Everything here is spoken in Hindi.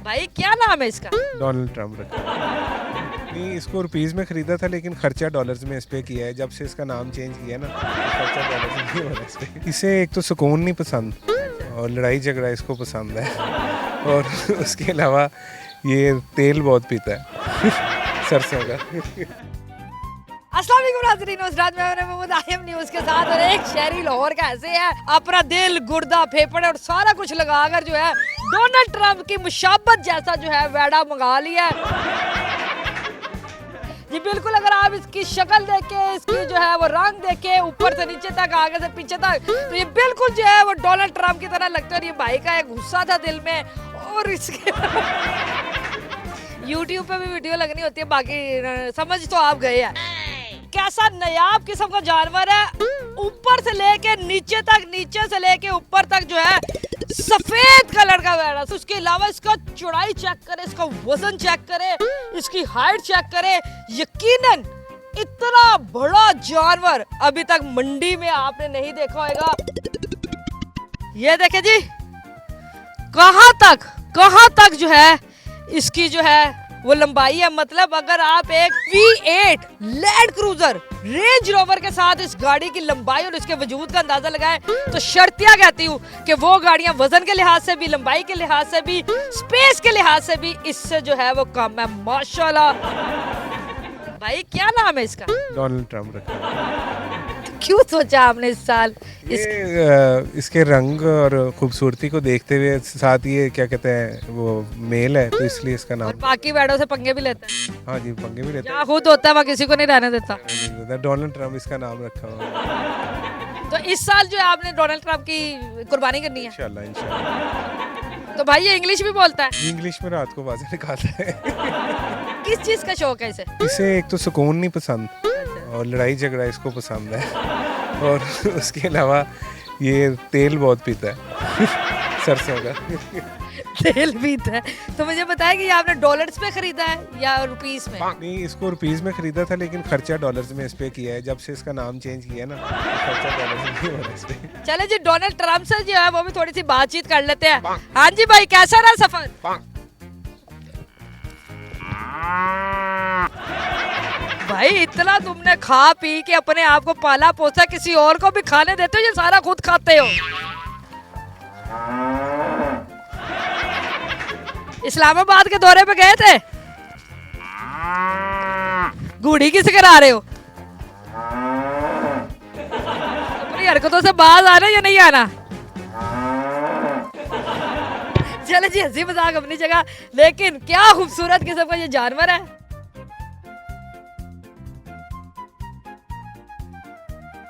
भाई क्या नाम है इसका? डोनाल्ड ट्रम्प रखा है। नहीं, इसको रुपीस में खरीदा था लेकिन खर्चा डॉलर्स में इस पे किया है। जब से इसका नाम चेंज किया ना, तो खर्चा डॉलर्स में नहीं हो रहा इस पे। इसे एक तो सुकून नहीं पसंद और लड़ाई झगड़ा इसको पसंद है, और उसके अलावा ये तेल बहुत पीता है सरसों का। अस्सलाम वालेकुम नाज़रीन, उस रात में मोहम्मद आयम न्यूज़ के साथ, और एक शहरी लाहौर का ऐसे है अपना दिल गुर्दा फेफड़े और सारा कुछ लगाकर जो है डोनाल्ड ट्रम्प की मुशाबत जैसा जो है वेड़ा मंगा लिया है। जी बिल्कुल, अगर आप इसकी शक्ल देखे, इसकी जो है वो रंग देखे, ऊपर से नीचे तक, आगे से पीछे तक, तो ये बिल्कुल जो है वो डोनाल्ड ट्रम्प की तरह लगता है। और ये भाई का एक गुस्सा था दिल में, और इसके यूट्यूब पे भी वीडियो लगनी होती है, बाकी समझ तो आप गए हैं। कैसा नायाब किस्म का जानवर है, ऊपर से लेके नीचे तक, नीचे से लेके ऊपर तक जो है सफेद कलर का वेड़ा। उसके अलावा इसका चौड़ाई चेक करे, इसका वजन चेक करे, इसकी हाइट चेक करे, यकीनन इतना बड़ा जानवर अभी तक मंडी में आपने नहीं देखा होगा। ये देखे जी, कहां तक जो है इसकी जो है वो लंबाई है। मतलब अगर आप एक V8 land cruiser range rover के साथ इस गाड़ी की लंबाई और इसके वजूद का अंदाजा लगाएं, तो शर्तिया कहती हूँ कि वो गाड़ियां वजन के लिहाज से भी, लंबाई के लिहाज से भी, स्पेस के लिहाज से भी इससे जो है वो कम है। माशाल्लाह। भाई क्या नाम है इसका? डोनाल्ड ट्रम्प रखा है। क्यों सोचा आपने इस साल इसके रंग और खूबसूरती को देखते हुए, साथ ये क्या कहते हैं वो मेल है, तो इसलिए इसका नाम। और बाकी बैडों से पंगे भी लेता है? हाँ जी, पंगे भी लेते क्या खुद होता है, वह किसी को नहीं रहने देता। हैं। डोनाल्ड ट्रम्प इसका नाम रखा हुआ। तो इस साल जो है आपने डोनाल्ड ट्रम्प की कुर्बानी करनी है इंशाल्लाह इंशाल्लाह। तो भाई ये इंग्लिश भी बोलता है? इंग्लिश में रात को बातें निकालता है। किस चीज का शौक है इसे? इसे एक तो सुकून नहीं पसंद और लड़ाई झगड़ा इसको पसंद है, और उसके अलावा ये तेल बहुत पीता है सरसों का। तेल पीता है? तो मुझे बताया कि ये आपने डॉलर्स पे खरीदा है या रुपीस में? नहीं, इसको रुपीस में खरीदा था लेकिन खर्चा डॉलर्स में इस पे किया है। जब से इसका नाम चेंज किया ना, तो खर्चा डॉलर्स में नहीं हो रहा इस पे। चले जी, डोनाल्ड ट्रम्प से जो है वो भी थोड़ी सी बातचीत कर लेते हैं। हाँ जी भाई, कैसा रहा सफर? भाई इतना तुमने खा पी के अपने आप को पाला पोसा, किसी और को भी खाने देते हो या सारा खुद खाते हो? इस्लामाबाद के दौरे पे गए थे? घूड़ी किसे करा रहे हो? अपनी हरकतों से बाज आना या नहीं आना? चले जी, हंसी मजाक अपनी जगह, लेकिन क्या खूबसूरत किस्म का ये जानवर है।